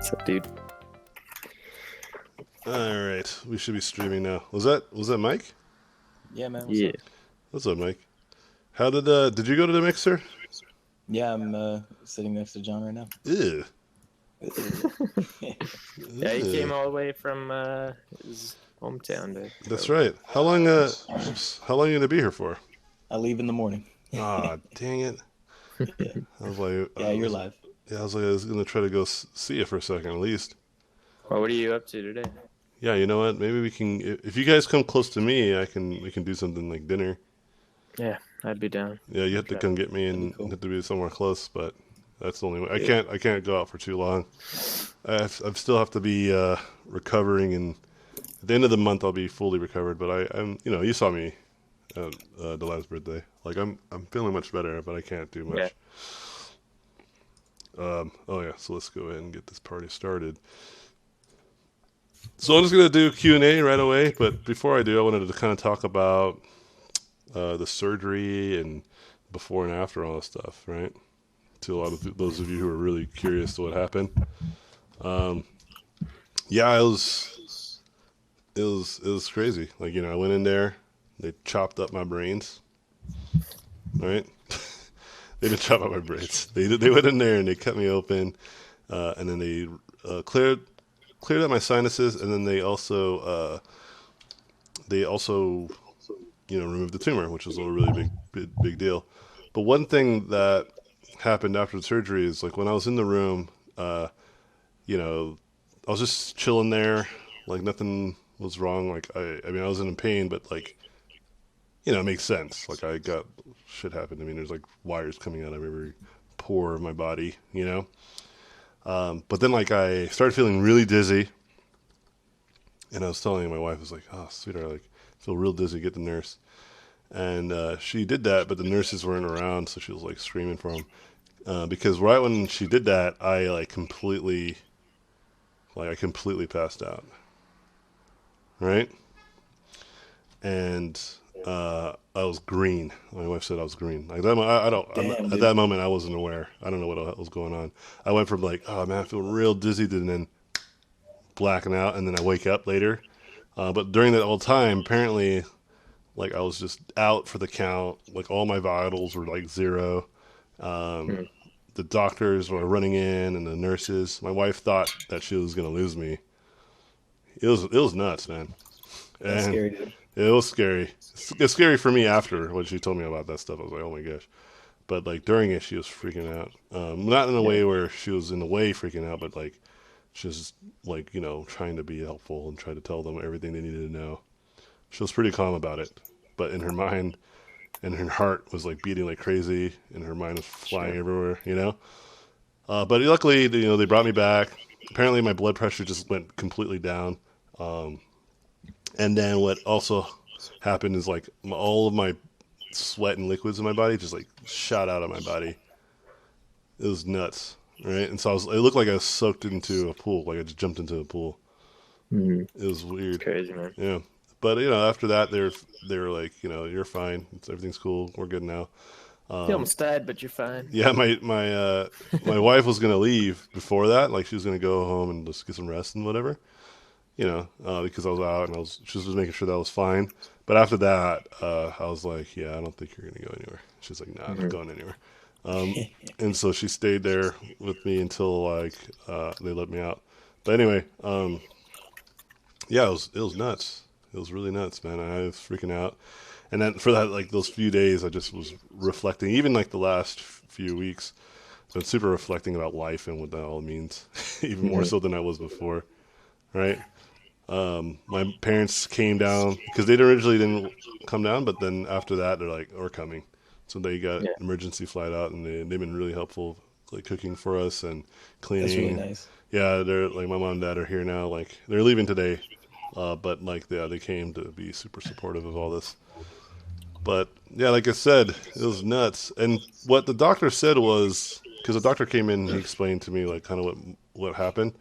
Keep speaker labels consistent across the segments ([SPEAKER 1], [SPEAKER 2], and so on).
[SPEAKER 1] What's up, dude?
[SPEAKER 2] All right, we should be streaming now. Was that Mike?
[SPEAKER 3] Yeah, man. What's
[SPEAKER 1] Yeah.
[SPEAKER 3] up?
[SPEAKER 2] What's up, Mike? How did you go to the mixer?
[SPEAKER 3] Yeah, I'm sitting next to John right now.
[SPEAKER 2] Ew.
[SPEAKER 1] Yeah, he came
[SPEAKER 2] Ew.
[SPEAKER 1] all the way from his hometown to
[SPEAKER 2] That's
[SPEAKER 1] go.
[SPEAKER 2] right. How long you gonna be here for?
[SPEAKER 3] I leave in the morning.
[SPEAKER 2] Ah, dang it.
[SPEAKER 3] Yeah,
[SPEAKER 2] I was like,
[SPEAKER 3] yeah, you're live.
[SPEAKER 2] I was gonna try to go see you for a second at least.
[SPEAKER 1] Well, what are you up to today?
[SPEAKER 2] Yeah, you know what? Maybe we can. If you guys come close to me, we can do something like dinner.
[SPEAKER 1] Yeah, I'd be down.
[SPEAKER 2] Yeah, you have to
[SPEAKER 1] Okay.
[SPEAKER 2] come get me,
[SPEAKER 3] That'd
[SPEAKER 2] and
[SPEAKER 3] be cool.
[SPEAKER 2] have to be somewhere close. But that's the only way.
[SPEAKER 1] Yeah.
[SPEAKER 2] I can't go out for too long. I still have to be recovering, and at the end of the month I'll be fully recovered. But I'm you saw me at the last birthday. Like I'm feeling much better, but I can't do much.
[SPEAKER 1] Yeah.
[SPEAKER 2] Oh yeah, so let's go ahead and get this party started. So I'm just gonna do Q&A right away. But before I do, I wanted to kind of talk about the surgery and before and after all this stuff, right? To a lot of those of you who are really curious to what happened. Yeah, it was crazy. Like, I went in there, they chopped up my brains, right? They didn't chop up my brains. They went in there and they cut me open, and then they cleared out my sinuses, and then they also removed the tumor, which was a really big deal. But one thing that happened after the surgery is, like, when I was in the room, I was just chilling there, like nothing was wrong. Like I mean, I was in pain, but like, it makes sense. Like, I got shit happened to me. There's like wires coming out of every pore of my body, But then, like, I started feeling really dizzy, and I was telling my wife, I was like, "Oh, sweetheart, like, I feel real dizzy. Get the nurse." And she did that, but the nurses weren't around, so she was like screaming for them. Because right when she did that, I completely passed out, right? And I was green. My wife said I was green. Like that, I don't.
[SPEAKER 3] Damn,
[SPEAKER 2] At
[SPEAKER 3] dude.
[SPEAKER 2] that moment, I wasn't aware. I don't know what was going on. I went from like, oh man, I feel real dizzy, to then blacking out, and then I wake up later. But during that whole time, apparently, like, I was just out for the count. Like, all my vitals were like zero.
[SPEAKER 1] Hmm.
[SPEAKER 2] The doctors were running in, and the nurses. My wife thought that she was gonna lose me. It was nuts, man.
[SPEAKER 3] That's
[SPEAKER 2] And
[SPEAKER 3] scary, dude.
[SPEAKER 2] it was scary. It's scary for me after when she told me about that stuff. I was like, oh my gosh. But like during it, she was freaking out. Not in a
[SPEAKER 1] Yeah.
[SPEAKER 2] way where she was in a way freaking out, but like she was like, trying to be helpful and try to tell them everything they needed to know. She was pretty calm about it, but in her mind and her heart was like beating like crazy, and her mind was flying
[SPEAKER 1] Sure.
[SPEAKER 2] everywhere. But luckily, they brought me back. Apparently, my blood pressure just went completely down. Um, and then what also happened is, like, all of my sweat and liquids in my body just like shot out of my body. It was nuts, right? And so it looked like I was soaked into a pool, like I just jumped into a pool.
[SPEAKER 1] Mhm.
[SPEAKER 2] It was
[SPEAKER 1] It's
[SPEAKER 2] weird.
[SPEAKER 1] crazy, man.
[SPEAKER 2] Yeah. But after that, they were like, you're fine. Everything's cool. We're good now.
[SPEAKER 1] You almost died, but you're fine.
[SPEAKER 2] Yeah, my wife was gonna leave before that. Like, she was gonna go home and just get some rest and whatever. Because I was out, and she was just making sure that I was fine. But after that, I was like, yeah, I don't think you're gonna go anywhere. She's like, nah, I'm not
[SPEAKER 1] Mhm.
[SPEAKER 2] going anywhere. Um, and so she stayed there with me until, like, they let me out. But anyway, yeah, it was nuts. It was really nuts, man. I was freaking out. And then for that, like, those few days, I just was reflecting. Even like the last few weeks, I've been super reflecting about life and what that all means, even more
[SPEAKER 1] Mhm.
[SPEAKER 2] so than I was before, right? My parents came down because they originally didn't come down, but then after that, they're like, we're coming. So they got
[SPEAKER 1] Yeah.
[SPEAKER 2] emergency flight out, and they've been really helpful, like cooking for us and
[SPEAKER 3] That's really
[SPEAKER 2] cleaning.
[SPEAKER 3] nice.
[SPEAKER 2] Yeah, they're like, my mom and dad are here now. Like, they're leaving today, but like, yeah, they came to be super supportive of all this. But yeah, like I said, it was nuts. And what the doctor said was, because the doctor came in, he explained to me like kind of what happened.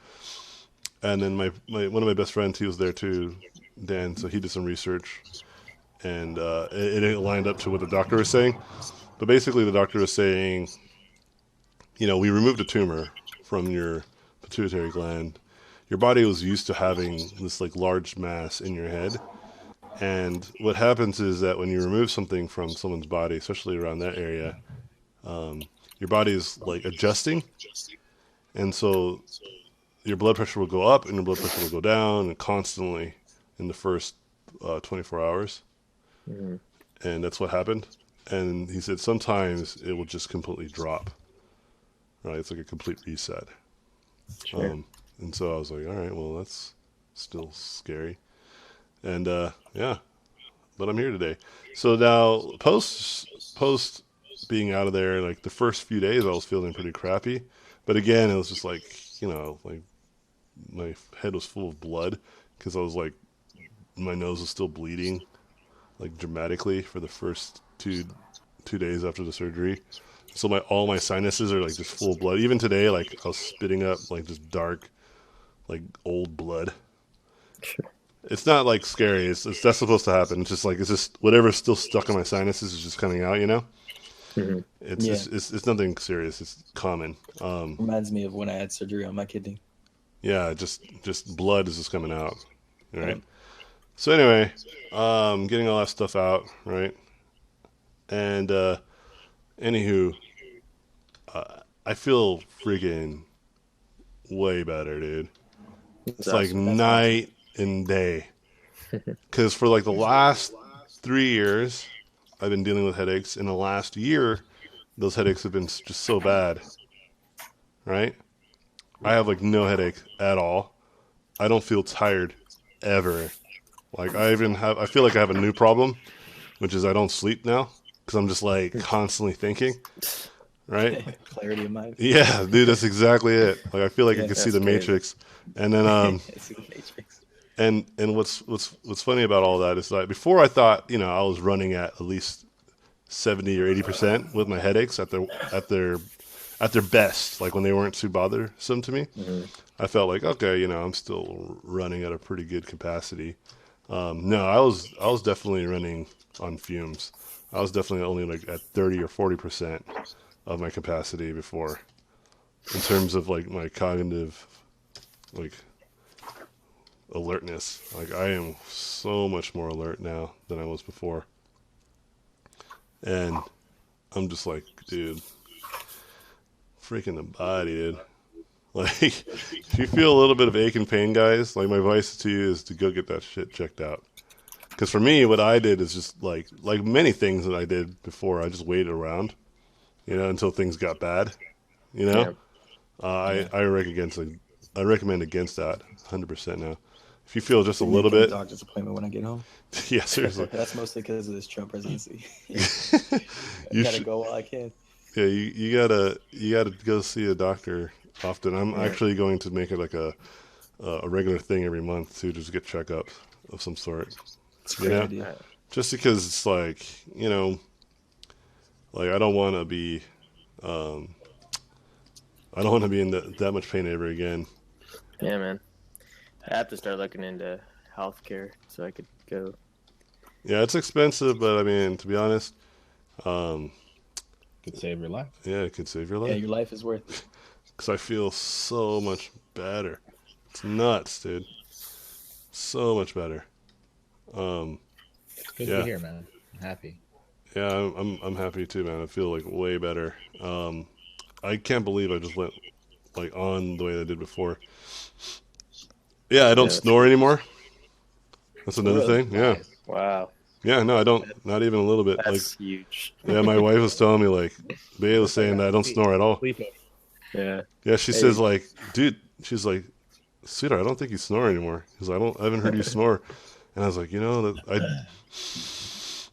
[SPEAKER 2] And then my one of my best friends, he was there too, Dan. So he did some research, and it lined up to what the doctor was saying. But basically, the doctor was saying, we removed a tumor from pituitary gland, your body was used to having this like large mass in your head. And what happens is that when you remove something from someone's body, especially around that area, your body is like adjusting, and so your blood pressure will go up and your blood pressure will go down, and constantly in the first 24 hours.
[SPEAKER 1] Mhm.
[SPEAKER 2] And that's what happened. And he said sometimes it will just completely drop. Right, it's like a complete reset.
[SPEAKER 1] Sure.
[SPEAKER 2] And so I was like, all right, well, that's still scary. And yeah, but I'm here today. So now, post being out of there, like the first few days, I was feeling pretty crappy. But again, it was just like, like my head was full of blood because I was like, my nose was still bleeding, like dramatically for the first two days after the surgery. So all my sinuses are like just full of blood. Even today, like I was spitting up like just dark, like old blood.
[SPEAKER 1] Sure.
[SPEAKER 2] It's not like scary. That's supposed to happen. It's just whatever's still stuck in my sinuses is just coming out.
[SPEAKER 1] Mhm.
[SPEAKER 2] It's nothing serious. It's common.
[SPEAKER 3] Reminds me of when I had surgery on my kidney.
[SPEAKER 2] Yeah, just blood is just coming out. Right.
[SPEAKER 3] Um,
[SPEAKER 2] So anyway, getting all that stuff out, right? And anywho, I feel freaking way better, dude.
[SPEAKER 1] That's
[SPEAKER 2] It's like
[SPEAKER 1] awesome.
[SPEAKER 2] night and day. Because for like the last 3 years, I've been dealing with headaches. In the last year, those headaches have been just so bad, right? I have like no headache at all. I don't feel tired ever. Like I feel like I have a new problem, which is I don't sleep now because I'm just like constantly thinking, right?
[SPEAKER 3] clarity of mind.
[SPEAKER 2] Yeah, dude, that's exactly it. Like I feel like I
[SPEAKER 3] Yeah,
[SPEAKER 2] can see
[SPEAKER 1] that's
[SPEAKER 2] the
[SPEAKER 1] crazy.
[SPEAKER 2] Matrix, and then
[SPEAKER 3] It's the Matrix.
[SPEAKER 2] and what's funny about all that is like before I thought I was running at least 70 or 80% with my headaches at their best, like when they weren't too bothersome to me.
[SPEAKER 1] Mhm.
[SPEAKER 2] I felt like okay, I'm still running at a pretty good capacity. No, I was definitely running on fumes. I was definitely only like at 30 or 40% of my capacity before, in terms of like my cognitive like alertness. Like I am so much more alert now than I was before. And I'm just like, dude, freaking the body, dude. Like, if you feel a little bit of ache and pain, guys, like my advice to you is to go get that shit checked out. Because for me, what I did is just like many things that I did before, I just waited around, until things got bad. You know,
[SPEAKER 1] Yeah.
[SPEAKER 2] I
[SPEAKER 3] Yeah.
[SPEAKER 2] I recommend against that 100% now. If you feel just a
[SPEAKER 3] I'm
[SPEAKER 2] little
[SPEAKER 3] making a
[SPEAKER 2] bit,
[SPEAKER 3] doctor's appointment when I get home.
[SPEAKER 2] yeah, seriously,
[SPEAKER 3] That's mostly because of this Trump presidency. I
[SPEAKER 2] you
[SPEAKER 3] gotta
[SPEAKER 2] should.
[SPEAKER 3] go while I can.
[SPEAKER 2] Yeah, you gotta go see a doctor often. I'm
[SPEAKER 3] Yeah.
[SPEAKER 2] actually going to make it like a regular thing every month to just get checkups of some sort.
[SPEAKER 3] It's a
[SPEAKER 2] You
[SPEAKER 3] great
[SPEAKER 2] know,
[SPEAKER 3] idea.
[SPEAKER 2] just because it's like like um, I don't want to be in that much pain ever again.
[SPEAKER 1] Yeah, man. I have to start looking into healthcare so I could go.
[SPEAKER 2] Yeah, it's expensive, but I mean, to be honest, um,
[SPEAKER 4] Could save your life.
[SPEAKER 2] yeah, it could save your
[SPEAKER 3] Yeah,
[SPEAKER 2] life.
[SPEAKER 3] your life is worth it.
[SPEAKER 2] Because I feel so much better. It's nuts, dude. So much better. Um,
[SPEAKER 4] It's good
[SPEAKER 2] yeah.
[SPEAKER 4] to hear, man. I'm happy.
[SPEAKER 2] Yeah, I'm happy too, man. I feel like way better. I can't believe I just went like on the way I did before. Yeah, I don't
[SPEAKER 1] Yeah,
[SPEAKER 2] snore anymore. That's another
[SPEAKER 3] Really?
[SPEAKER 2] thing. Yeah,
[SPEAKER 4] Nice.
[SPEAKER 1] wow.
[SPEAKER 2] yeah. No, I don't. Not even a little bit. Like,
[SPEAKER 1] That's huge.
[SPEAKER 2] yeah, my wife was telling me like, Bea was
[SPEAKER 4] Looks like
[SPEAKER 2] saying
[SPEAKER 4] a
[SPEAKER 2] that I don't
[SPEAKER 4] sleep-
[SPEAKER 2] snore at all.
[SPEAKER 4] sleepover.
[SPEAKER 1] Yeah.
[SPEAKER 2] Yeah, she
[SPEAKER 1] Hey.
[SPEAKER 2] says like, dude, she's like, sweetheart, I don't think you snore anymore. Because I haven't heard you snore. And I was like, you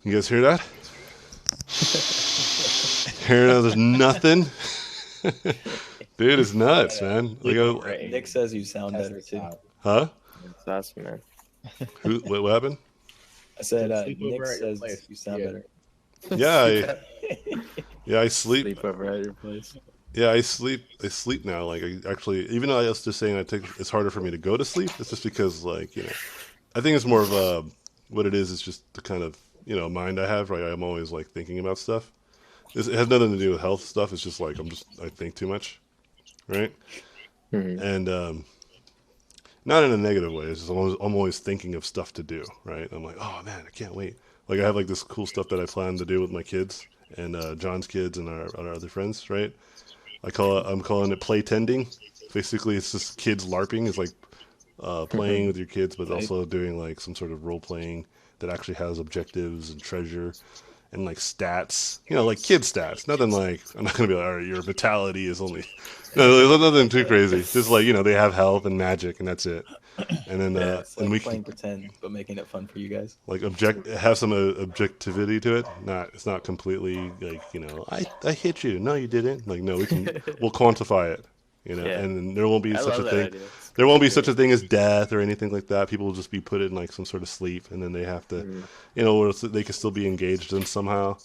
[SPEAKER 2] guys hear that? Hear that? There's nothing. Dude, it's nuts, man. Like,
[SPEAKER 4] Sleepover.
[SPEAKER 3] Nick says you sound
[SPEAKER 4] Test
[SPEAKER 3] better
[SPEAKER 4] this
[SPEAKER 3] too.
[SPEAKER 4] out.
[SPEAKER 2] huh?
[SPEAKER 1] That's awesome, man.
[SPEAKER 2] What happened?
[SPEAKER 3] I said
[SPEAKER 4] Sleep
[SPEAKER 3] Nick
[SPEAKER 4] over at your
[SPEAKER 3] says
[SPEAKER 4] place.
[SPEAKER 3] you sound
[SPEAKER 4] Yeah.
[SPEAKER 3] better.
[SPEAKER 2] Yeah, I sleep.
[SPEAKER 1] Sleep over at your place.
[SPEAKER 2] Yeah, I sleep. I sleep now. Like, I actually, even though I was just saying it's harder for me to go to sleep. It's just because, like, I think it's more of what it is just the kind of mind I have. Right, I'm always like thinking about stuff. It has nothing to do with health stuff. It's just like I think too much, right?
[SPEAKER 1] Mhm.
[SPEAKER 2] and not in a negative way. It's just I'm always thinking of stuff to do, right? I'm like, oh man, I can't wait. Like I have like this cool stuff that I plan to do with my kids and John's kids and our other friends, right? I'm calling it play tending. Basically, it's just kids LARPing. It's like playing with your kids, but
[SPEAKER 3] Right.
[SPEAKER 2] also doing like some sort of role playing that actually has objectives and treasure and like stats, like kid stats. Nothing like I'm not gonna be like, all right, your vitality is only no, there's nothing too crazy. Just like they have health and magic, and that's it. And then
[SPEAKER 3] Yeah, it's
[SPEAKER 2] and
[SPEAKER 3] like
[SPEAKER 2] we can
[SPEAKER 3] playing pretend, but making it fun for you guys.
[SPEAKER 2] like have some objectivity to it. It's not completely like I hit you. No, you didn't. Like no, we'll quantify it.
[SPEAKER 1] Yeah,
[SPEAKER 2] And there won't be
[SPEAKER 1] I
[SPEAKER 2] such a
[SPEAKER 1] love that
[SPEAKER 2] thing.
[SPEAKER 1] idea. It's
[SPEAKER 2] There won't be such
[SPEAKER 1] great.
[SPEAKER 2] a thing as death or anything like that. People will just be put in like some sort of sleep, and then they have to,
[SPEAKER 1] Mhm.
[SPEAKER 2] or they can still be engaged in somehow.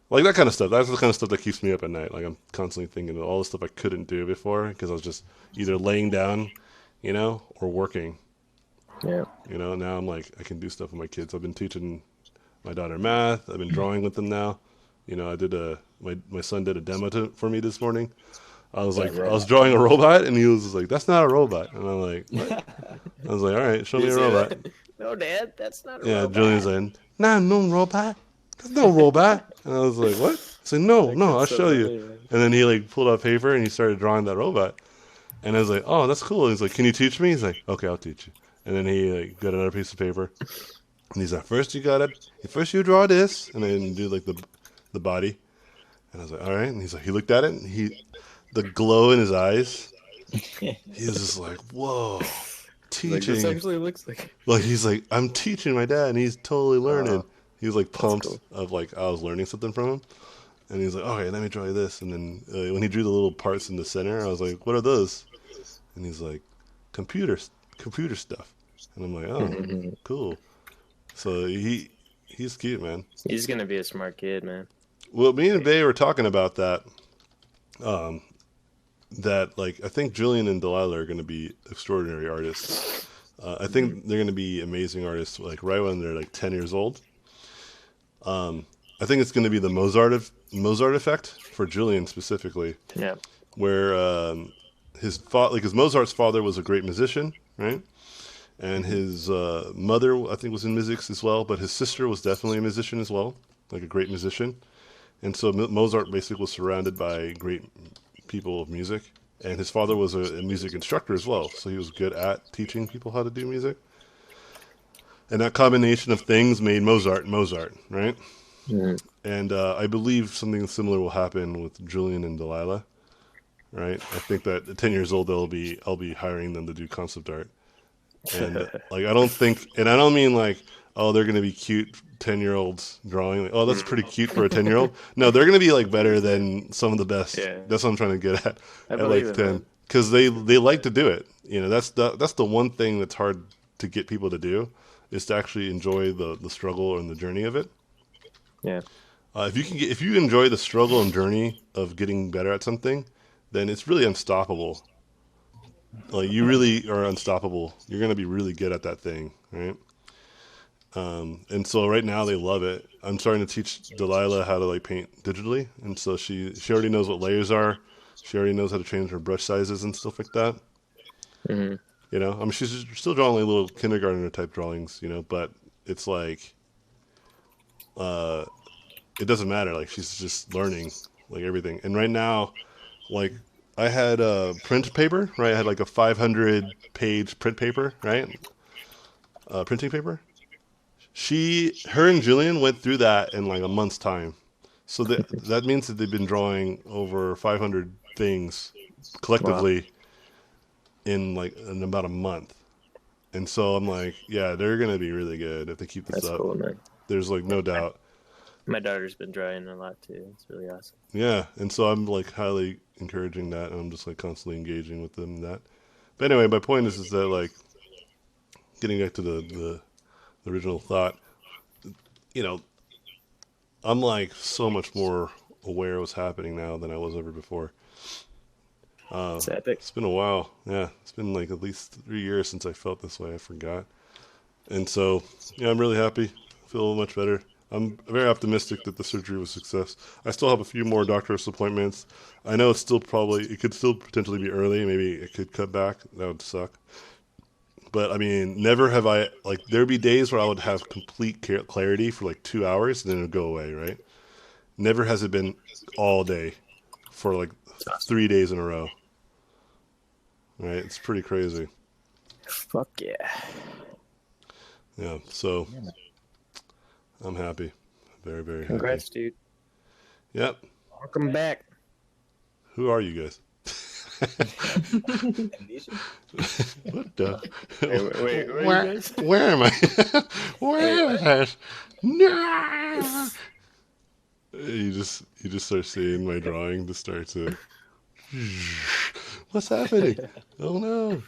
[SPEAKER 2] Like that kind of stuff. That's the kind of stuff that keeps me up at night. Like I'm constantly thinking of all the stuff I couldn't do before because I was just either laying down, or working.
[SPEAKER 1] Yeah.
[SPEAKER 2] Now I'm like I can do stuff with my kids. I've been teaching my daughter math. I've been drawing with them now. I did my son did a demo for me this morning.
[SPEAKER 3] That's
[SPEAKER 2] I
[SPEAKER 3] right.
[SPEAKER 2] was drawing a robot, and he was just like, "That's not a robot." And I'm like, "What?" I was like, "All right, show
[SPEAKER 3] Did
[SPEAKER 2] me
[SPEAKER 3] you
[SPEAKER 2] a
[SPEAKER 3] say
[SPEAKER 2] robot."
[SPEAKER 3] that?
[SPEAKER 1] No, Dad, that's not a
[SPEAKER 2] Yeah,
[SPEAKER 1] robot.
[SPEAKER 2] Julian's like, "Nah, no robot. There's no robot." And I was like, "What?" I said, "No,
[SPEAKER 1] That
[SPEAKER 2] no,
[SPEAKER 1] kid's
[SPEAKER 2] I'll
[SPEAKER 1] so
[SPEAKER 2] show you."
[SPEAKER 1] funny, man.
[SPEAKER 2] And then he like pulled out paper and he started drawing that robot. And I was like, "Oh, that's cool." He's like, "Can you teach me?" He's like, "Okay, I'll teach you." And then he like got another piece of paper and he's like, first you draw this, and then do like the body." And I was like, "All right." And he's like, he looked at it and the glow in his eyes. He was just like, "Whoa,
[SPEAKER 1] Like this
[SPEAKER 2] teaching."
[SPEAKER 1] actually looks like.
[SPEAKER 2] Like he's like, "I'm teaching my dad, and he's totally learning."
[SPEAKER 1] Oh,
[SPEAKER 2] He was like
[SPEAKER 1] that's
[SPEAKER 2] pumped
[SPEAKER 1] cool.
[SPEAKER 2] of like I was learning something from him, and he's like, "Okay, let me draw you this." And then when he drew the little parts in the center, I was like, "What are those?" And he's like, "Computers, computer stuff." And I'm like, "Oh, cool." So he's cute, man.
[SPEAKER 1] He's gonna be a smart kid, man.
[SPEAKER 2] Well, me and Bay were talking about that. Um, that like I think Julian and Delilah are going to be extraordinary artists. I think they're going to be amazing artists, like right when they're like 10 years old. I think it's going to be the Mozart effect for Julian specifically,
[SPEAKER 1] Yeah.
[SPEAKER 2] where his Mozart's father was a great musician, right? And his mother, I think, was in music as well, but his sister was definitely a musician as well, like a great musician. And so Mozart basically was surrounded by great people of music. And his father was a music instructor as well, so he was good at teaching people how to do music. And that combination of things made Mozart Mozart, right?
[SPEAKER 1] Mhm.
[SPEAKER 2] And I believe something similar will happen with Julian and Delilah, right? I think that at 10 years old, I'll be hiring them to do concept art. And like I don't think, and I don't mean like, oh, they're gonna be cute 10-year-olds drawing. Like, oh, that's pretty cute for a 10-year-old. No, they're gonna be like better than some of the best.
[SPEAKER 1] Yeah,
[SPEAKER 2] That's what I'm trying to get
[SPEAKER 1] I
[SPEAKER 2] at
[SPEAKER 1] believe
[SPEAKER 2] like
[SPEAKER 1] it,
[SPEAKER 2] 10,
[SPEAKER 1] man.
[SPEAKER 2] because they like to do it. That's the one thing that's hard to get people to do is to actually enjoy the struggle and the journey of it.
[SPEAKER 1] Yeah.
[SPEAKER 2] If you enjoy the struggle and journey of getting better at something, then it's really unstoppable. Like you really are unstoppable. You're gonna be really good at that thing, right? And so right now they love it. I'm starting to teach Delilah how to like paint digitally, and so she already knows what layers are. She already knows how to change her brush sizes and stuff like that.
[SPEAKER 1] Hmm.
[SPEAKER 2] I mean she's still drawing like little kindergartner type drawings, but it's like uh, it doesn't matter. Like she's just learning like everything. And right now, like I had print paper, right? I had like a 500 page print paper, right? Printing paper. Her and Julian went through that in like a month's time. So that means that they've been drawing over 500 things
[SPEAKER 1] Wow,
[SPEAKER 2] collectively in about a month. And so I'm like, yeah, they're gonna be really good if they keep this
[SPEAKER 1] that's
[SPEAKER 2] up.
[SPEAKER 1] cool, man.
[SPEAKER 2] There's like no doubt.
[SPEAKER 1] My daughter's been drawing a lot too. It's really awesome.
[SPEAKER 2] Yeah, and so I'm like highly encouraging that, and I'm just like constantly engaging with them in that. But anyway, my point is that like getting back to the original thought, you know, I'm like so much more aware of what's happening now than I was ever before.
[SPEAKER 1] It's epic.
[SPEAKER 2] It's been a while. Yeah, it's been like at least 3 years since I felt this way. I forgot, and so yeah, I'm really happy. I feel much better. I'm very optimistic that the surgery was a success. I still have a few more doctor's appointments. I know it could still potentially be early. Maybe it could cut back. That would suck. But I mean, never have I, like, there'd be days where I would have complete clarity for like 2 hours and then it would go away, right? Never has it been all day for like 3 days in a row. Right? It's pretty crazy.
[SPEAKER 1] Fuck yeah.
[SPEAKER 2] Yeah. So I'm happy. Very, very
[SPEAKER 1] Congrats,
[SPEAKER 2] happy.
[SPEAKER 1] dude.
[SPEAKER 2] Yep.
[SPEAKER 1] Welcome back.
[SPEAKER 2] Who are you guys?
[SPEAKER 3] Amnesia?
[SPEAKER 2] What the?
[SPEAKER 1] Wait, where are you guys?
[SPEAKER 2] Where am I? Where am I? No! You just start seeing my drawing to start to. What's happening? Oh no!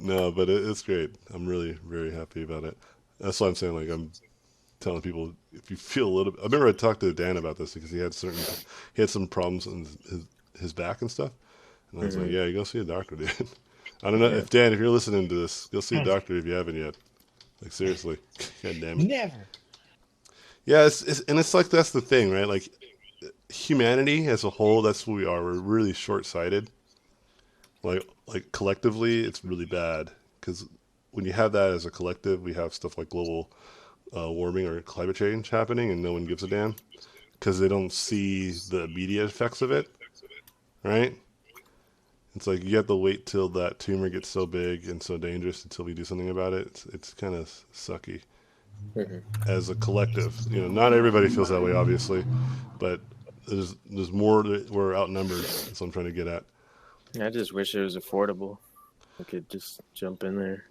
[SPEAKER 2] No, but it's great. I'm really very happy about it. That's why I'm saying, like, I'm telling people, if you feel a little. I remember I talked to Dan about this because he had some problems in his back and stuff, and I was like, yeah, you go see a doctor, dude. I don't know if Dan, if you're listening to this, go see a doctor if you haven't yet. Like, seriously, god damn it.
[SPEAKER 4] Never.
[SPEAKER 2] Yeah, it's like, that's the thing, right? Like, humanity as a whole, that's what we are. We're really short-sighted. Like collectively, it's really bad because when you have that as a collective, we have stuff like global warming or climate change happening, and no one gives a damn because they don't see the immediate effects of it, right? It's like you have to wait till that tumor gets so big and so dangerous until we do something about it. It's kind of sucky. As a collective, not everybody feels that way, obviously, but there's more that we're outnumbered. That's what I'm trying to get at.
[SPEAKER 1] I just wish it was affordable. I could just jump in there.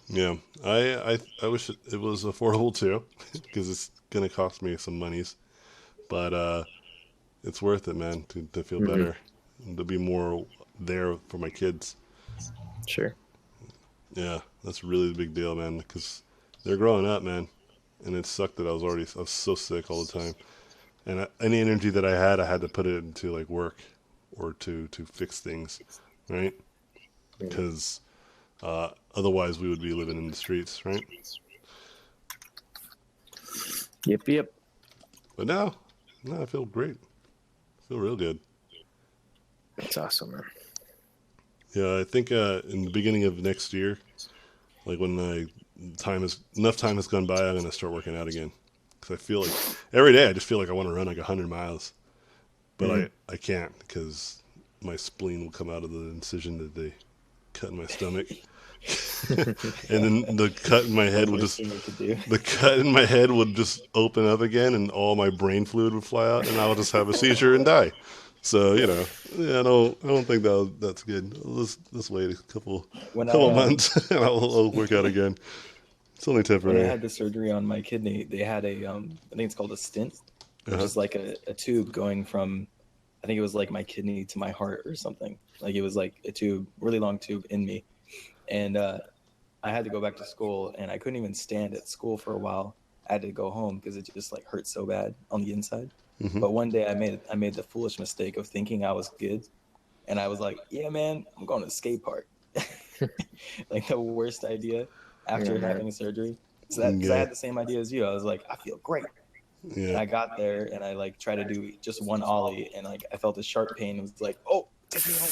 [SPEAKER 2] Yeah, I wish it was affordable too, because it's gonna cost me some monies, but it's worth it, man, to feel better, and to be more there for my kids.
[SPEAKER 1] Sure.
[SPEAKER 2] Yeah, that's really the big deal, man, because they're growing up, man, and it sucked that I was so sick all the time, and any energy that I had to put it into like work or to fix things, right? Because otherwise we would be living in the streets, right?
[SPEAKER 1] Yep.
[SPEAKER 2] But no, I feel great. I feel real good.
[SPEAKER 1] That's awesome, man.
[SPEAKER 2] Yeah, I think in the beginning of next year, like when enough time has gone by, I'm gonna start working out again. Because I feel like every day I just feel like I want to run like 100 miles, but I can't because my spleen will come out of the incision that they cut in my stomach. And then the cut in my head would just open up again, and all my brain fluid would fly out, and I would just have a seizure and die. So yeah, I don't think that's good. Let's wait a couple months, and I'll work out again. It's only temporary.
[SPEAKER 3] When I had the surgery on my kidney, they had I think it's called a stent, which is like a tube going from, I think it was like my kidney to my heart or something. Like it was like a tube, really long tube in me. And I had to go back to school, and I couldn't even stand at school for a while. I had to go home because it just like hurt so bad on the inside. But one day I made the foolish mistake of thinking I was good, and I was like, yeah, man, I'm going to the skate park. Like the worst idea after having a surgery. So I had the same idea as you. I was like, I feel great. Yeah. And I got there and I like tried to do just one ollie, and like I felt a sharp pain. It was like, oh, take me home.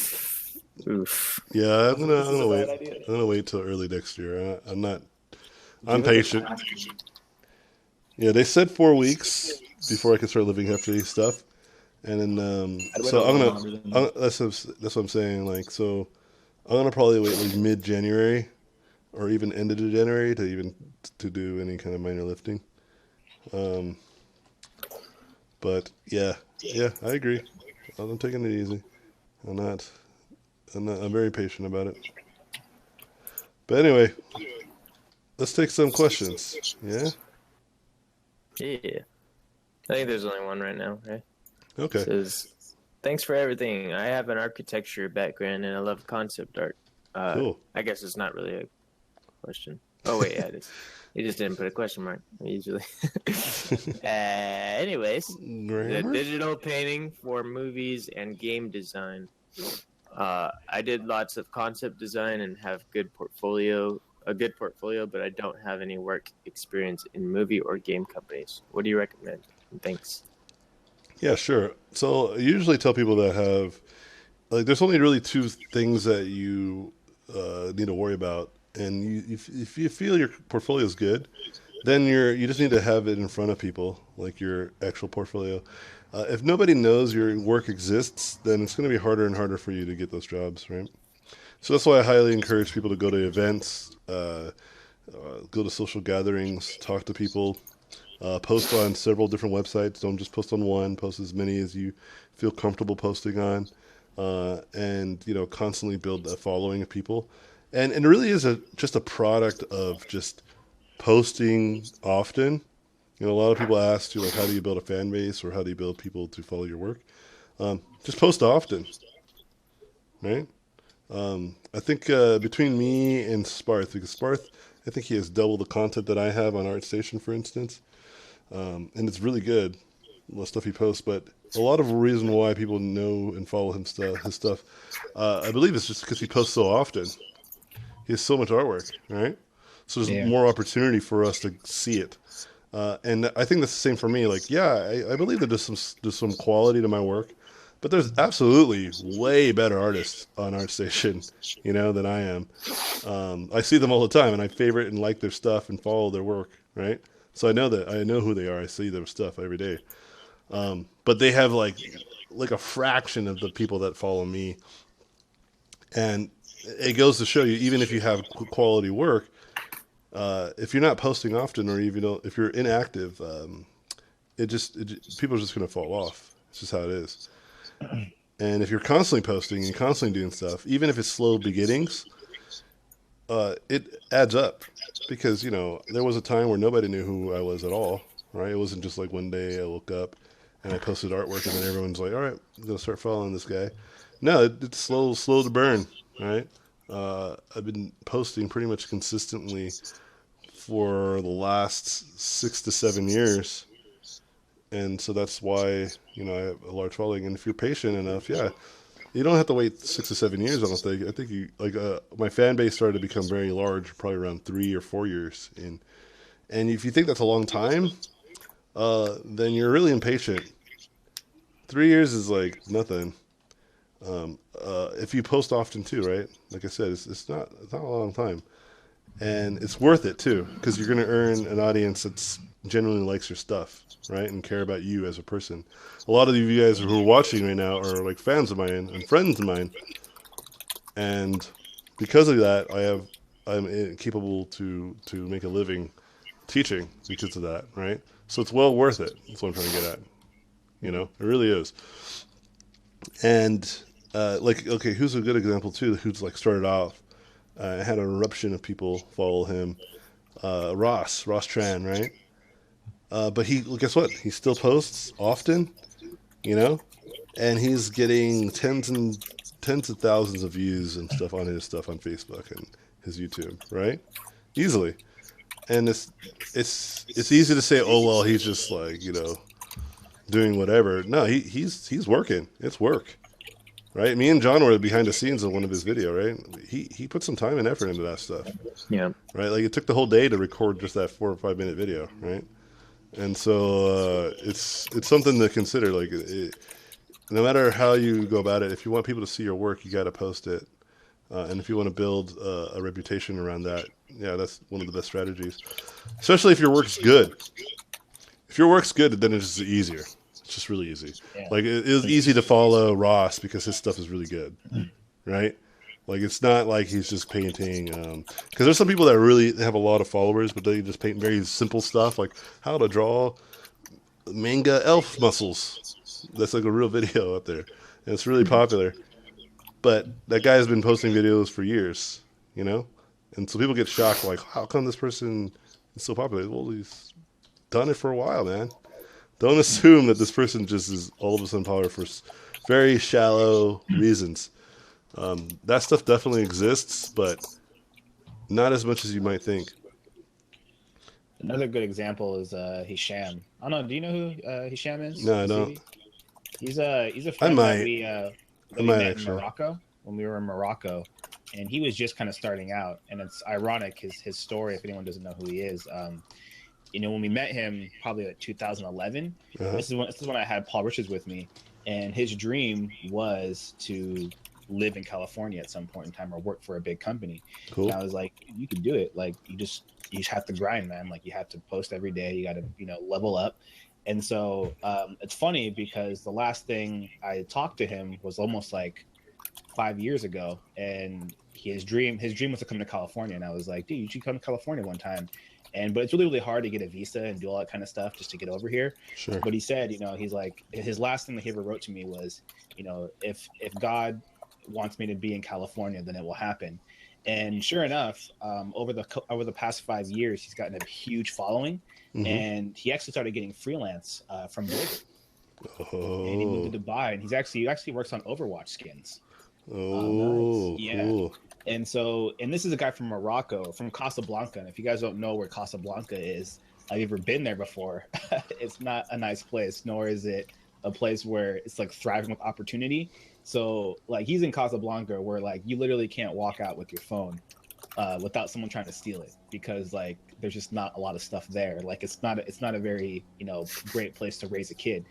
[SPEAKER 1] Oof.
[SPEAKER 2] Yeah, I'm gonna wait. I'm gonna wait till early next year. I'm patient. Yeah, they said 4 weeks before I can start lifting hefty stuff, and then so that's what I'm saying. Like, so I'm gonna probably wait like mid-January or even end of January to do any kind of minor lifting. But yeah, I agree. I'm taking it easy. I'm very patient about it. But anyway, let's take some questions. Yeah?
[SPEAKER 1] Yeah. I think there's only one right now, right?
[SPEAKER 2] Okay.
[SPEAKER 1] It says, thanks for everything. I have an architecture background and I love concept art.
[SPEAKER 2] Cool.
[SPEAKER 1] I guess it's not really a question. Oh, wait, yeah, it is. You just didn't put a question mark, usually. Anyways, the digital painting for movies and game design. I did lots of concept design and have good portfolio a good portfolio, but I don't have any work experience in movie or game companies. What do you recommend? And thanks.
[SPEAKER 2] Yeah, sure. So I usually tell people that have like there's only really two things that you need to worry about, and if you feel your portfolio is good, then you just need to have it in front of people, like your actual portfolio. If nobody knows your work exists, then it's going to be harder and harder for you to get those jobs, right? So that's why I highly encourage people to go to events, go to social gatherings, talk to people, post on several different websites. Don't just post on one. Post as many as you feel comfortable posting on, and constantly build a following of people. And it really is just a product of just posting often. A lot of people ask you like, how do you build a fan base or how do you build people to follow your work? Just post often, right? I think between me and Sparth, because Sparth, I think he has double the content that I have on ArtStation, for instance, and it's really good, the stuff he posts. But a lot of the reason why people know and follow his stuff, I believe, is just because he posts so often. He has so much artwork, right? So there's more opportunity for us to see it. And I think that's the same for me. Like, yeah, I believe that there's some quality to my work, but there's absolutely way better artists on ArtStation, than I am. I see them all the time, and I favorite and like their stuff and follow their work, right? So I know who they are. I see their stuff every day. But they have like a fraction of the people that follow me, and it goes to show you, even if you have quality work, if you're not posting often, or even if you're inactive, people are just going to fall off. It's just how it is. And if you're constantly posting and constantly doing stuff, even if it's slow beginnings, it adds up. Because there was a time where nobody knew who I was at all, right? It wasn't just like one day I woke up and I posted artwork and then everyone's like, all right, I'm gonna start following this guy. No, it's slow to burn, right? I've been posting pretty much consistently for the last 6 to 7 years, and so that's why I have a large following. And if you're patient enough, yeah, you don't have to wait 6 to 7 years. I think you like my fan base started to become very large probably around 3 or 4 years in, and if you think that's a long time, then you're really impatient. 3 years is like nothing. If you post often too, right? Like I said, it's not a long time, and it's worth it too, because you're going to earn an audience that's genuinely likes your stuff, right, and care about you as a person. A lot of you guys who are watching right now are like fans of mine and friends of mine, and because of that, I'm capable to make a living teaching because of that, right? So it's well worth it. That's what I'm trying to get at. It really is. And okay, who's a good example too? Who's like started off, had an eruption of people follow him. Ross Tran, right? But guess what? He still posts often, and he's getting tens of thousands of views and stuff on his stuff on Facebook and his YouTube, right? Easily. And it's easy to say, oh well, he's just like doing whatever. No, he's working. It's work, right? Me and John were behind the scenes of one of his video, right? He put some time and effort into that stuff.
[SPEAKER 1] Yeah.
[SPEAKER 2] Right. Like it took the whole day to record just that 4 or 5 minute video, right? And so it's something to consider. Like no matter how you go about it, if you want people to see your work, you got to post it. And if you want to build a reputation around that, yeah, that's one of the best strategies. Especially if your work's good. If your work's good, then it's just easier. It's just really easy. Yeah. Like it was easy to follow Ross because his stuff is really good, right? Like it's not like he's just painting. Because there's some people that really have a lot of followers, but they just paint very simple stuff, like how to draw manga elf muscles. That's like a real video up there, and it's really popular. But that guy has been posting videos for years, and so people get shocked, like, how come this person is so popular? Well, he's done it for a while, man. Don't assume that this person just is all of a sudden popular for very shallow reasons. That stuff definitely exists, but not as much as you might think.
[SPEAKER 4] Another good example is Hisham. I don't know. Do you know who Hisham is?
[SPEAKER 2] No, I don't.
[SPEAKER 4] He's a friend that we met in
[SPEAKER 2] actually.
[SPEAKER 4] Morocco. When we were in Morocco, and he was just kind of starting out. And it's ironic his story. If anyone doesn't know who he is, when we met him, probably like 2011.
[SPEAKER 2] Uh-huh.
[SPEAKER 4] This is when I had Paul Richards with me, and his dream was to live in California at some point in time or work for a big company.
[SPEAKER 2] Cool.
[SPEAKER 4] And I was like, you can do it. Like you just have to grind, man. Like you have to post every day. You got to level up. And so it's funny because the last thing I talked to him was almost like 5 years ago, and his dream was to come to California. And I was like, dude, you should come to California one time. But it's really, really hard to get a visa and do all that kind of stuff just to get over here.
[SPEAKER 2] Sure.
[SPEAKER 4] But he said, he's like, his last thing that he ever wrote to me was, if God wants me to be in California, then it will happen. And sure enough, over the past 5 years, he's gotten a huge following, and he actually started getting freelance from Blizzard. And he moved to Dubai, and he actually works on Overwatch skins.
[SPEAKER 2] Oh,
[SPEAKER 4] nice.
[SPEAKER 2] Cool.
[SPEAKER 4] And this is a guy from Morocco, from Casablanca. And if you guys don't know where Casablanca is, I've ever been there before. It's not a nice place, nor is it a place where it's like thriving with opportunity. So like he's in Casablanca where like you literally can't walk out with your phone without someone trying to steal it, because like there's just not a lot of stuff there. Like it's not a very great place to raise a kid.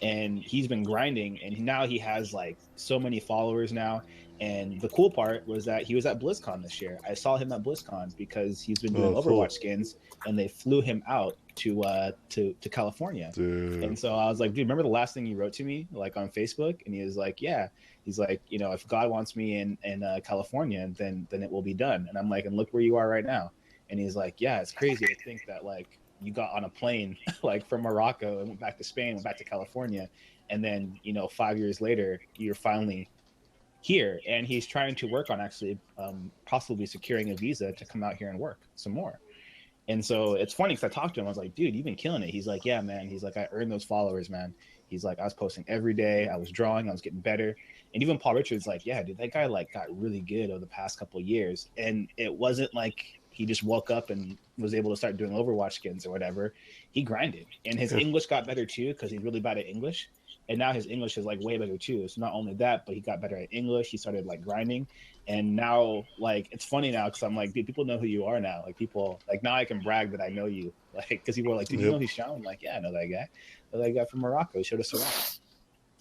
[SPEAKER 4] And he's been grinding, and now he has like so many followers now. And the cool part was that he was at BlizzCon this year. I saw him at BlizzCon because he's been doing Overwatch skins, and they flew him out to California.
[SPEAKER 2] Dude.
[SPEAKER 4] And so I was like, dude, remember the last thing you wrote to me like on Facebook? And he was like, yeah. He's like, if God wants me in California, then it will be done. And I'm like, and look where you are right now. And he's like, yeah, it's crazy to think that like you got on a plane like from Morocco and went back to Spain, went back to California, and then 5 years later you're finally here. And he's trying to work on actually possibly securing a visa to come out here and work some more. And so it's funny because I talked to him. I was like, dude, you've been killing it. He's like, yeah, man. He's like, I earned those followers, man. He's like, I was posting every day. I was drawing. I was getting better. And even Paul Richards like, yeah, dude, that guy like got really good over the past couple of years. And it wasn't like he just woke up and was able to start doing Overwatch skins or whatever. He grinded. And his English got better too, because he's really bad at English. And now his English is like way better too. So not only that, but he got better at English. He started like grinding. And now like it's funny now because I'm like, dude, people know who you are now. Like people like now I can brag that I know you. Like because people are like, dude, you know Hisham? I'm like, yeah, I know that guy. I know that guy from Morocco. He showed us around.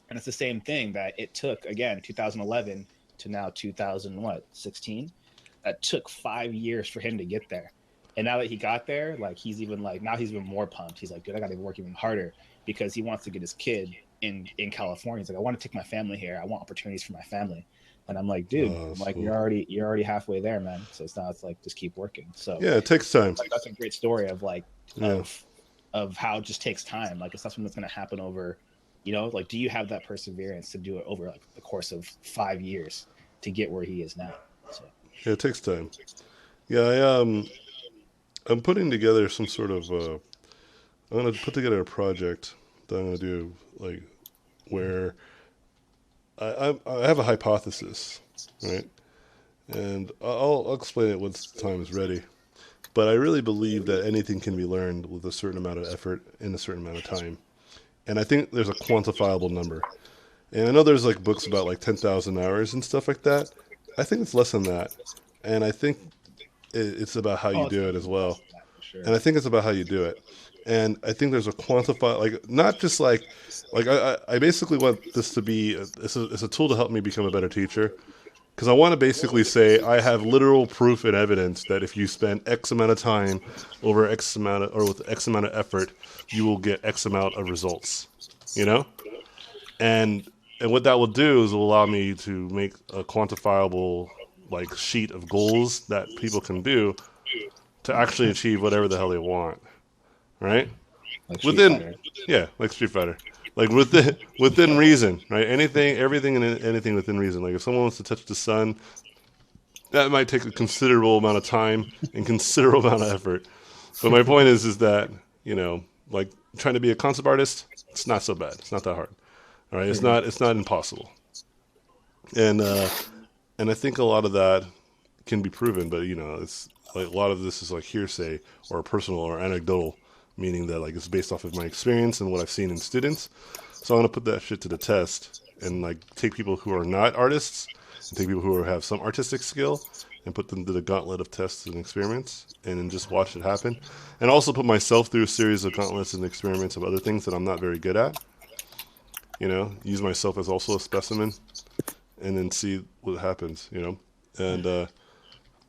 [SPEAKER 4] And it's the same thing that it took, again, 2011 to now 2016. That took 5 years for him to get there. And now that he got there, like he's even like, now he's even more pumped. He's like, dude, I got to work even harder because he wants to get his kid in California. He's like, I want to take my family here. I want opportunities for my family. And I'm like, dude, I'm like, cool. You're already halfway there, man. So it's like, just keep working. So
[SPEAKER 2] yeah, it takes time.
[SPEAKER 4] Like, that's a great story of like, of how it just takes time. Like it's not something that's going to happen over, like, do you have that perseverance to do it over like the course of 5 years to get where he is now? So
[SPEAKER 2] yeah, it takes time. Yeah, I'm putting together some sort of I'm going to put together a project that I'm going to do like where I have a hypothesis, right? And I'll explain it when time is ready. But I really believe that anything can be learned with a certain amount of effort in a certain amount of time. And I think there's a quantifiable number. And I know there's like books about like 10,000 hours and stuff like that. I think it's less than that. And I think it's about how you do it as well. Sure. And I think it's about how you do it. And I think there's a quantify, like not just like I basically want this to be it's a tool to help me become a better teacher. Because I want to basically say I have literal proof and evidence that if you spend X amount of time over X amount of, or with X amount of effort, you will get X amount of results, And what that will do is it will allow me to make a quantifiable like sheet of goals that people can do to actually achieve whatever the hell they want, right?
[SPEAKER 4] Like
[SPEAKER 2] like Street Fighter. Like within reason, right? Everything and anything within reason. Like if someone wants to touch the sun, that might take a considerable amount of time and considerable amount of effort. But my point is that, like trying to be a concept artist, it's not so bad. It's not that hard. All right. It's not impossible. And I think a lot of that can be proven, but it's like a lot of this is like hearsay or personal or anecdotal, meaning that like it's based off of my experience and what I've seen in students. So I'm gonna put that shit to the test and like take people who are not artists and take people who have some artistic skill and put them through the gauntlet of tests and experiments and then just watch it happen. And also put myself through a series of gauntlets and experiments of other things that I'm not very good at. Use myself as also a specimen and then see what happens. And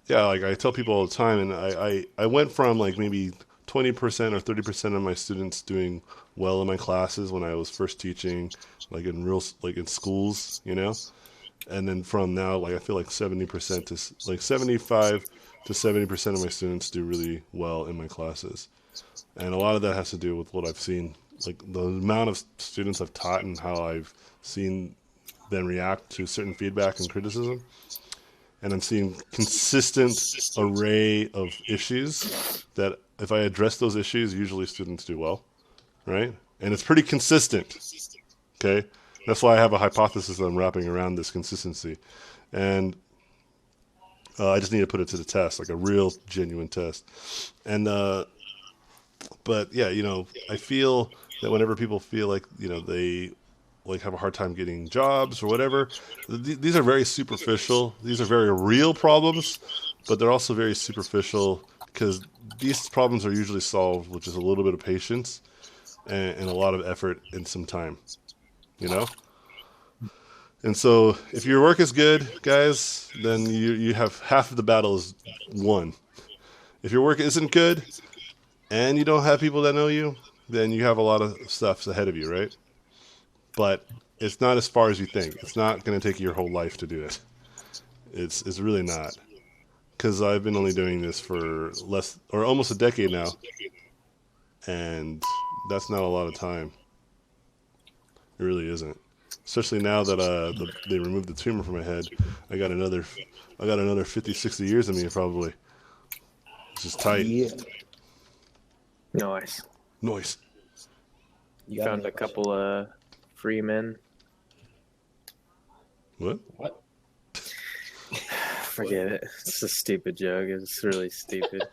[SPEAKER 2] yeah, like I tell people all the time, and I went from like maybe 20% or 30% of my students doing well in my classes when I was first teaching, like in schools, and then from now, like I feel like 70% to like 75 to 70% of my students do really well in my classes, and a lot of that has to do with what I've seen, like the amount of students I've taught and how I've seen them react to certain feedback and criticism. And I'm seeing consistent array of issues that if I address those issues, usually students do well, right? And it's pretty consistent, okay? That's why I have a hypothesis that I'm wrapping around this consistency. And I just need to put it to the test, like a real, genuine test. And, but yeah, I feel that whenever people feel like, they like have a hard time getting jobs or whatever. These are very superficial. These are very real problems, but they're also very superficial because these problems are usually solved with just a little bit of patience and a lot of effort and some time, And so if your work is good, guys, then you have half of the battle is won. If your work isn't good and you don't have people that know you, then you have a lot of stuff ahead of you, right? But it's not as far as you think. It's not going to take you your whole life to do it. It's really not. Because I've been only doing this for less or almost a decade now. And that's not a lot of time. It really isn't. Especially now that they removed the tumor from my head. I got another 50, 60 years in me probably. It's just tight.
[SPEAKER 3] Yeah.
[SPEAKER 1] Nice.
[SPEAKER 2] Noise.
[SPEAKER 3] You got
[SPEAKER 1] Found
[SPEAKER 3] me.
[SPEAKER 1] a couple free men.
[SPEAKER 2] What?
[SPEAKER 1] Forget it. It's a stupid joke. It's really stupid.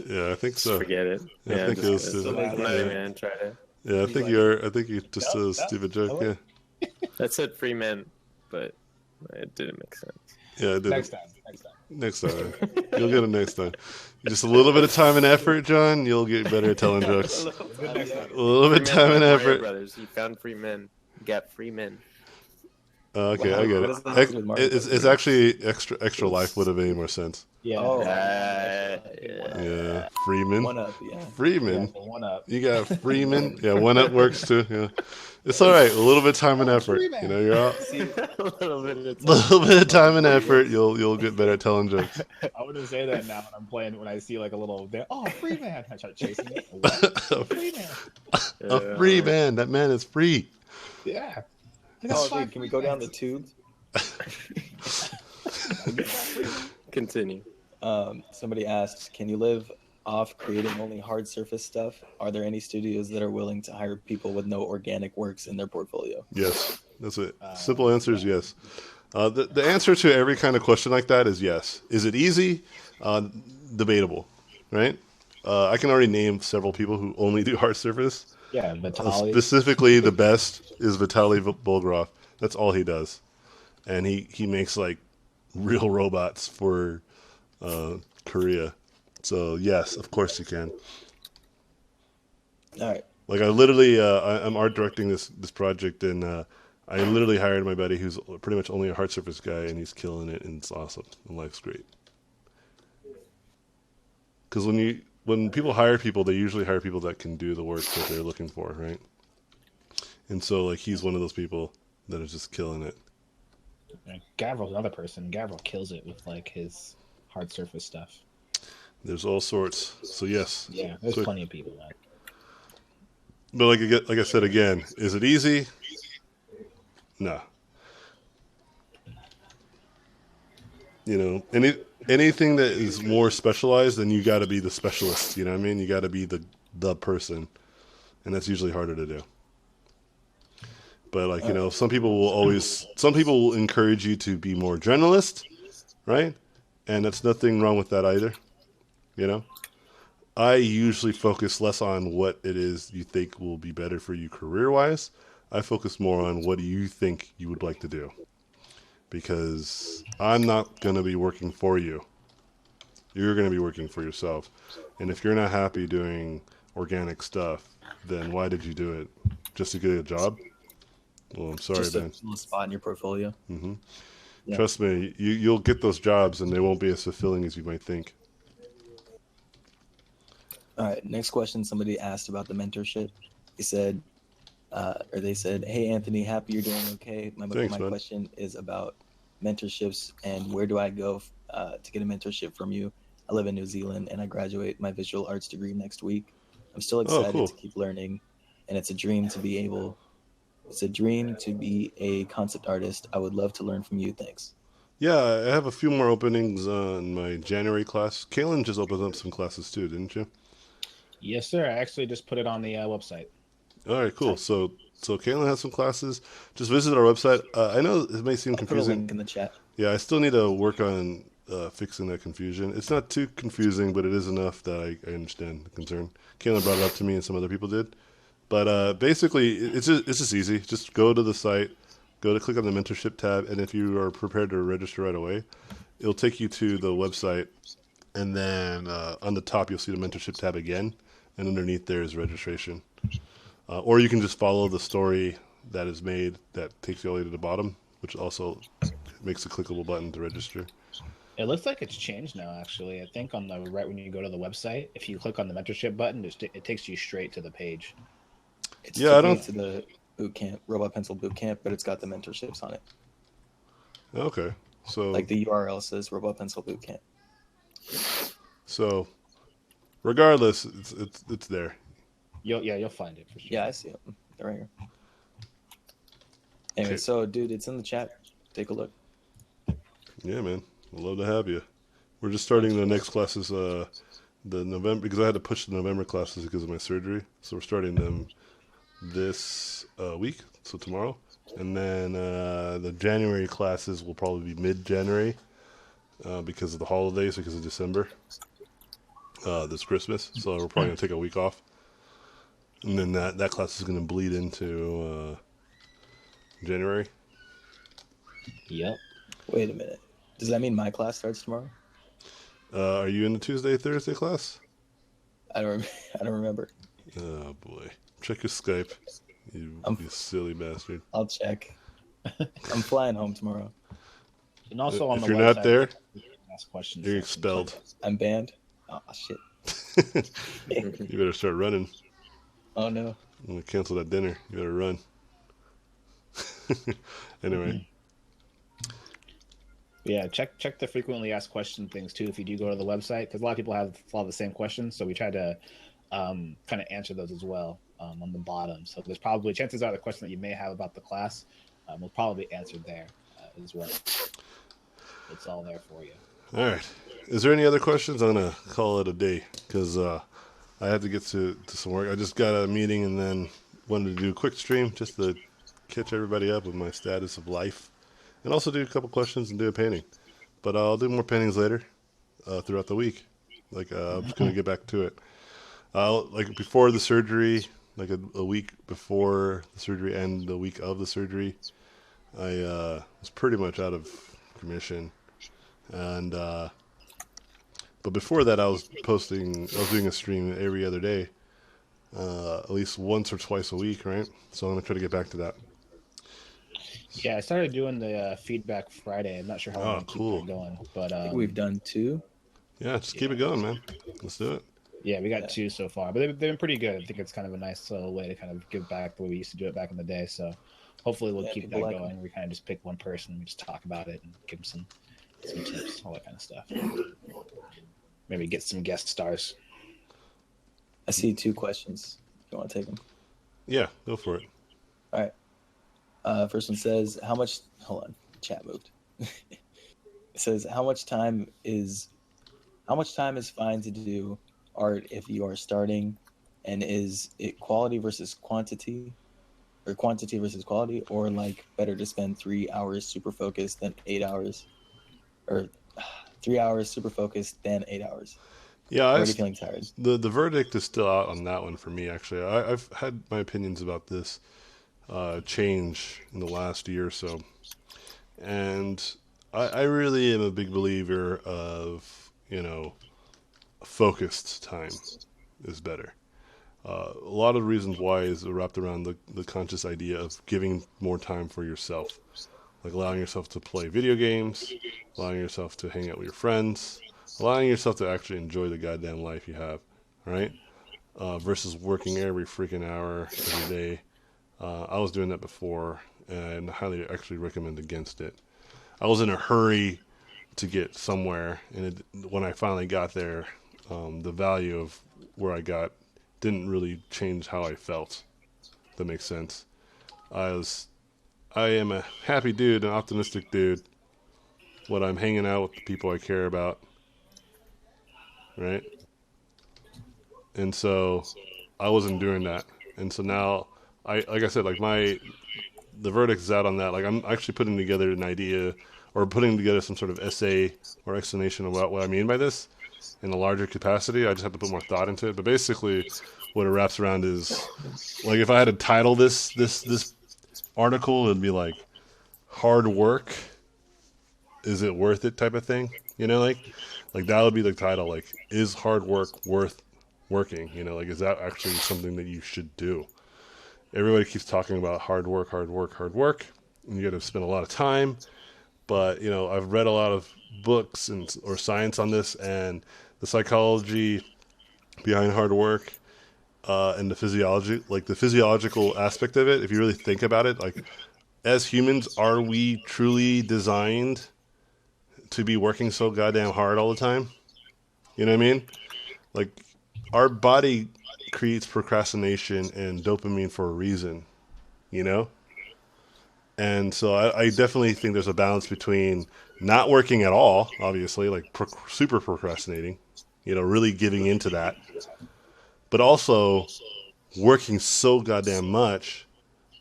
[SPEAKER 2] Yeah, I think
[SPEAKER 1] Just
[SPEAKER 2] so.
[SPEAKER 1] forget it.
[SPEAKER 2] Yeah, I think it was
[SPEAKER 1] I'm
[SPEAKER 2] stupid.
[SPEAKER 1] not even gonna try to.
[SPEAKER 2] Yeah, I think you just a stupid joke. Yeah.
[SPEAKER 1] That said free men, but it didn't make sense.
[SPEAKER 2] Yeah, I did.
[SPEAKER 4] Next time.
[SPEAKER 2] Next time. You'll get it next time. Just a little bit of time and effort, John. You'll get better at telling jokes. A little bit of time and
[SPEAKER 1] Mario
[SPEAKER 2] effort.
[SPEAKER 1] Brothers. He found free men. Got free men.
[SPEAKER 2] Okay,
[SPEAKER 3] Wow,
[SPEAKER 2] I get
[SPEAKER 3] what does that have to do with Mario
[SPEAKER 2] it. It's actually extra life would have made more sense.
[SPEAKER 4] Yeah.
[SPEAKER 3] Oh,
[SPEAKER 2] Yeah, Freeman.
[SPEAKER 3] one up, yeah.
[SPEAKER 2] Freeman.
[SPEAKER 4] Yeah, one up.
[SPEAKER 2] You got Freeman. Yeah, one up works too. Yeah, it's all right. A little bit of time and effort.
[SPEAKER 4] Freeman.
[SPEAKER 2] You're all.
[SPEAKER 1] A little bit of
[SPEAKER 2] Little bit of time and effort. You'll get better at telling jokes.
[SPEAKER 4] I wouldn't say that now when I'm playing. When I see like a little, free man. I start chasing it. What? Free man.
[SPEAKER 2] A free man. That man is free.
[SPEAKER 4] Yeah.
[SPEAKER 3] Oh, dude, can we go down the tube?
[SPEAKER 1] Continue.
[SPEAKER 3] Somebody asks, can you live off creating only hard surface stuff? Are there any studios that are willing to hire people with no organic works in their portfolio?
[SPEAKER 2] Yes, that's it. Simple answer is yes. The answer to every kind of question like that is yes. Is it easy? Debatable, right? I can already name several people who only do hard surface.
[SPEAKER 4] Yeah, Vitaly.
[SPEAKER 2] Specifically, the best is Vitaly Bulgarov. That's all he does, and he makes like real robots for Korea. So yes, of course you can.
[SPEAKER 3] All right.
[SPEAKER 2] Like I literally, I'm art directing this project, and I literally hired my buddy who's pretty much only a hard surface guy, and he's killing it, and it's awesome, and life's great. Because when people hire people, they usually hire people that can do the work that they're looking for, right? And so like he's one of those people that is just killing it.
[SPEAKER 4] Gavril's another person. Gavril kills it with like his hard surface stuff.
[SPEAKER 2] There's all sorts. So yes.
[SPEAKER 4] Yeah, there's
[SPEAKER 2] So-
[SPEAKER 4] plenty of people. Man.
[SPEAKER 2] But like I said again, is it easy? No. Anything that is more specialized, then you got to be the specialist. You know what I mean? You got to be the person, and that's usually harder to do. But like some people will encourage you to be more generalist, right? And that's nothing wrong with that either. I usually focus less on what it is you think will be better for you career-wise. I focus more on what do you think you would like to do. because I'm not going to be working for you. You're going to be working for yourself. And if you're not happy doing organic stuff, then why did you do it? Just to get a job? Well, I'm sorry,
[SPEAKER 3] Just to
[SPEAKER 2] man.
[SPEAKER 3] fill a spot in your portfolio.
[SPEAKER 2] hmm
[SPEAKER 3] Yeah.
[SPEAKER 2] Trust me, you'll get those jobs and they won't be as fulfilling as you might think.
[SPEAKER 3] All right. Next question. Somebody asked about the mentorship. They said, "Hey Anthony, happy you're doing okay.
[SPEAKER 2] Thanks,
[SPEAKER 3] My
[SPEAKER 2] man.
[SPEAKER 3] question is about mentorships and where do I go to get a mentorship from you? I live in New Zealand and I graduate my visual arts degree next week. I'm still
[SPEAKER 2] Oh,
[SPEAKER 3] excited
[SPEAKER 2] cool.
[SPEAKER 3] to keep learning, and it's a dream to be a concept artist. I would love to learn from you. Thanks."
[SPEAKER 2] Yeah, I have a few more openings in my January class. Kaylin just opened up some classes too, didn't you?
[SPEAKER 4] Yes, sir. I actually just put it on the website.
[SPEAKER 2] All right, cool. So Kaylin has some classes. Just visit our website. I know it may seem
[SPEAKER 3] I'll put a
[SPEAKER 2] confusing.
[SPEAKER 3] link in the chat.
[SPEAKER 2] Yeah, I still need to work on fixing that confusion. It's not too confusing, but it is enough that I understand the concern. Kaylin brought it up to me, and some other people did. But basically, it's just easy. Just go to the site, click on the mentorship tab, and if you are prepared to register right away, it'll take you to the website, and then on the top you'll see the mentorship tab again, and underneath there is registration. Or you can just follow the story that is made that takes you all the way to the bottom, which also makes a clickable button to register.
[SPEAKER 4] It looks like it's changed now. Actually, I think on the right when you go to the website, if you click on the mentorship button, it takes you straight to the page.
[SPEAKER 3] It's
[SPEAKER 2] Yeah, I
[SPEAKER 3] took me
[SPEAKER 2] don't.
[SPEAKER 3] to the boot camp, robot pencil boot camp, but it's got the mentorships on it.
[SPEAKER 2] Okay, so
[SPEAKER 3] Like the URL says robot pencil boot camp.
[SPEAKER 2] so regardless, it's there.
[SPEAKER 4] You'll find it for sure.
[SPEAKER 3] Yeah, I see it. They're right here. Anyway,
[SPEAKER 2] Okay.
[SPEAKER 3] so dude, it's in the chat. Take a look.
[SPEAKER 2] Yeah, man, we'd love to have you. We're just starting the next classes, the November, because I had to push the November classes because of my surgery. So we're starting them this week, so tomorrow, and then the January classes will probably be mid-January because of the holidays, because of December, this Christmas. So we're probably gonna take a week off, and then that class is gonna bleed into January.
[SPEAKER 4] Yep.
[SPEAKER 3] Wait a minute. Does that mean my class starts tomorrow?
[SPEAKER 2] Are you in the Tuesday-Thursday class?
[SPEAKER 3] I don't. I don't remember.
[SPEAKER 2] Oh boy, check your Skype. You silly bastard.
[SPEAKER 3] I'll check. I'm flying home tomorrow.
[SPEAKER 4] And also on
[SPEAKER 2] If
[SPEAKER 4] the
[SPEAKER 2] you're
[SPEAKER 4] website,
[SPEAKER 2] not there,
[SPEAKER 4] ask questions.
[SPEAKER 2] you're expelled.
[SPEAKER 3] I'm banned. Oh shit.
[SPEAKER 2] You better start running.
[SPEAKER 3] Oh no.
[SPEAKER 2] I'm gonna cancel that dinner. You better run. Anyway,
[SPEAKER 4] Yeah, check the frequently asked question things too if you do go to the website, because a lot of people have a lot of the same questions, so we try to kind of answer those as well on the bottom. So there's probably chances are the question that you may have about the class will probably be answered there as well. It's all there for you.
[SPEAKER 2] all right. Is there any other questions? I'm gonna call it a day because I have to get to some work. I just got a meeting and then wanted to do a quick stream just to catch everybody up with my status of life, and also do a couple questions and do a painting. But I'll do more paintings later throughout the week. Like I'm just gonna get back to it. Like before the surgery, like a week before the surgery and the week of the surgery, I was pretty much out of commission, and but before that, I was doing a stream every other day, at least once or twice a week, right? So I'm gonna try to get back to that.
[SPEAKER 4] Yeah, I started doing the feedback Friday. I'm not sure how long
[SPEAKER 2] Oh,
[SPEAKER 4] to keep
[SPEAKER 2] cool.
[SPEAKER 4] that going, but
[SPEAKER 3] I think we've done 2.
[SPEAKER 2] Yeah, just keep it going, man. Let's do it.
[SPEAKER 4] yeah, we got 2 so far, but they've been pretty good. I think it's kind of a nice little way to kind of give back the way we used to do it back in the day. So hopefully we'll
[SPEAKER 3] Yeah,
[SPEAKER 4] keep that
[SPEAKER 3] people like
[SPEAKER 4] going.
[SPEAKER 3] them.
[SPEAKER 4] We kind of just pick one person and we just talk about it and give them some tips, all that kind of stuff. Maybe get some guest stars.
[SPEAKER 3] I see 2 questions. If you want to take them.
[SPEAKER 2] Yeah, go for it.
[SPEAKER 3] All right. First one says, "How much?" Hold on, chat moved. It says, "How much time is fine to do art if you are starting, and is it quality versus quantity, or quantity versus quality, or like better to spend 3 hours super focused than 8 hours, or 3 hours super focused than 8 hours?
[SPEAKER 2] Yeah,
[SPEAKER 3] Already feeling tired."
[SPEAKER 2] the verdict is still out on that one for me. Actually, I've had my opinions about this change in the last year or so. And I really am a big believer of, focused time is better. A lot of the reasons why is wrapped around the conscious idea of giving more time for yourself, like allowing yourself to play video games, allowing yourself to hang out with your friends, allowing yourself to actually enjoy the goddamn life you have, right? Versus working every freaking hour every day. I was doing that before, and I highly actually recommend against it. I was in a hurry to get somewhere, and when I finally got there, the value of where I got didn't really change how I felt. If that makes sense. I was, I am a happy dude, an optimistic dude when I'm hanging out with the people I care about, right? And so I wasn't doing that, and so now like I said, like the verdict's out on that. Like I'm actually putting together an idea or putting together some sort of essay or explanation about what I mean by this in a larger capacity. I just have to put more thought into it. But basically, what it wraps around is like if I had to title this article, it'd be like hard work. Is it worth it? Type of thing. Like that would be the title. Like, is hard work worth working? Like is that actually something that you should do? Everybody keeps talking about hard work, hard work, hard work, and you got to spend a lot of time. But I've read a lot of books or science on this, and the psychology behind hard work and the physiology, like the physiological aspect of it. If you really think about it, like as humans, are we truly designed to be working so goddamn hard all the time? You know what I mean? Like our body creates procrastination and dopamine for a reason, you know? And so I definitely think there's a balance between not working at all, obviously, like super procrastinating, really giving into that, but also working so goddamn much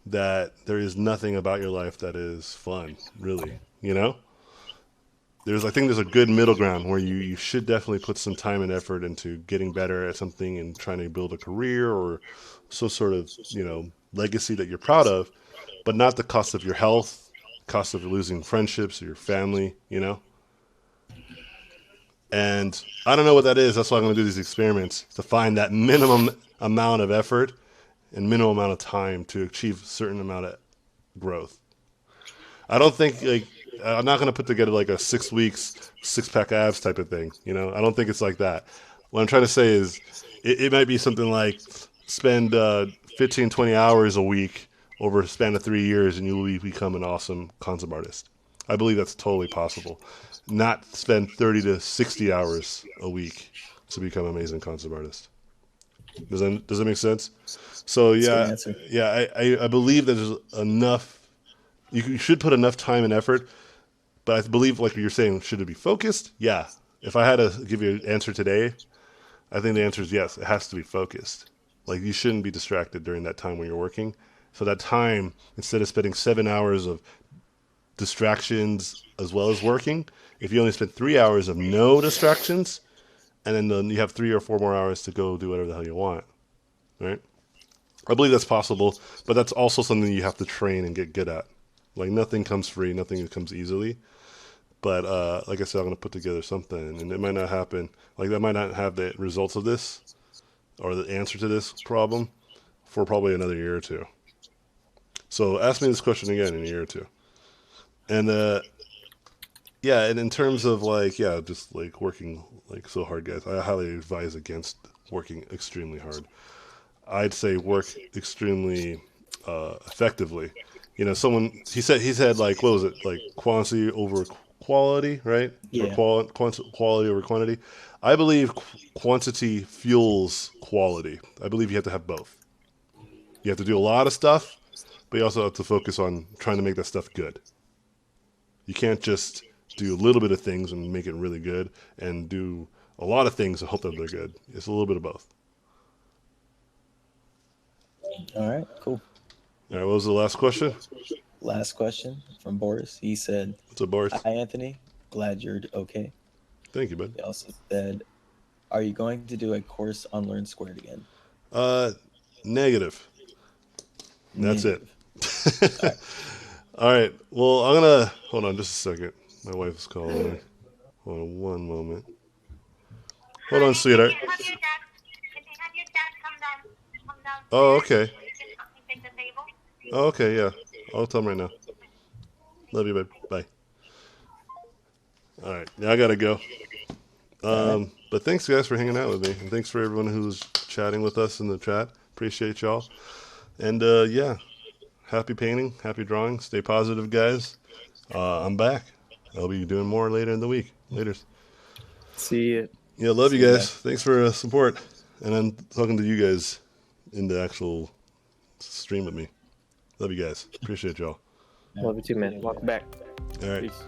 [SPEAKER 2] that there is nothing about your life that is fun, really, I think there's a good middle ground where you should definitely put some time and effort into getting better at something and trying to build a career or some sort of, legacy that you're proud of, but not the cost of your health, cost of losing friendships or your family. And I don't know what that is. That's why I'm going to do these experiments to find that minimum amount of effort and minimum amount of time to achieve a certain amount of growth. I don't think I'm not going to put together like a 6 weeks, 6-pack abs type of thing. I don't think it's like that. What I'm trying to say is it might be something like spend 15, 20 hours a week over a span of 3 years and you will become an awesome concept artist. I believe that's totally possible. Not spend 30 to 60 hours a week to become an amazing concept artist. Does that make sense? So yeah, I believe that there's enough. You should put enough time and effort, but I believe, like you're saying, should it be focused? Yeah. If I had to give you an answer today, I think the answer is yes. It has to be focused. Like you shouldn't be distracted during that time when you're working. So that time, instead of spending 7 hours of distractions as well as working, if you only spend 3 hours of no distractions, and then you have 3 or 4 more hours to go do whatever the hell you want, right? I believe that's possible, but that's also something you have to train and get good at. Like nothing comes free, nothing comes easily. But like I said, I'm going to put together something, and it might not happen. Like that might not have the results of this or the answer to this problem for probably another year or two. So ask me this question again in a year or two. And yeah, and in terms of just like working like so hard, guys, I highly advise against working extremely hard. I'd say work extremely effectively. He said like, what was it, like quantity over quality, right?
[SPEAKER 3] Yeah.
[SPEAKER 2] Or quality over quantity. I believe quantity fuels quality. I believe you have to have both. You have to do a lot of stuff, but you also have to focus on trying to make that stuff good. You can't just do a little bit of things and make it really good, and do a lot of things and hope that they're good. It's a little bit of both.
[SPEAKER 3] All right, cool.
[SPEAKER 2] All right, what was the last question?
[SPEAKER 3] Last question from Boris. He said,
[SPEAKER 2] What's up, Boris?
[SPEAKER 3] "Hi, Anthony. Glad you're okay."
[SPEAKER 2] Thank you, bud.
[SPEAKER 3] He also said, "Are you going to do a course on Learn Squared again?"
[SPEAKER 2] Negative. That's
[SPEAKER 3] Negative.
[SPEAKER 2] it. All right. Well, I'm gonna hold on just a second. My wife's calling me. Hold on one moment. Hold on, sweetheart.
[SPEAKER 5] Can you have your dad come downstairs?
[SPEAKER 2] Oh, okay.
[SPEAKER 5] So you can help me take the table?
[SPEAKER 2] Oh, okay. Yeah. I'll tell him right now. Love you, babe. Bye. All right. Yeah, I gotta go. But thanks, guys, for hanging out with me, and thanks for everyone who's chatting with us in the chat. Appreciate y'all. And yeah, happy painting, happy drawing. Stay positive, guys. I'm back. I'll be doing more later in the week. Later.
[SPEAKER 1] See you.
[SPEAKER 2] Yeah, love you
[SPEAKER 3] See you
[SPEAKER 2] guys.
[SPEAKER 3] guys.
[SPEAKER 2] Thanks for support. And I'm talking to you guys in the actual stream with me. Love you guys. Appreciate y'all.
[SPEAKER 1] Love you too, man. Welcome back.
[SPEAKER 2] All right.
[SPEAKER 1] Peace.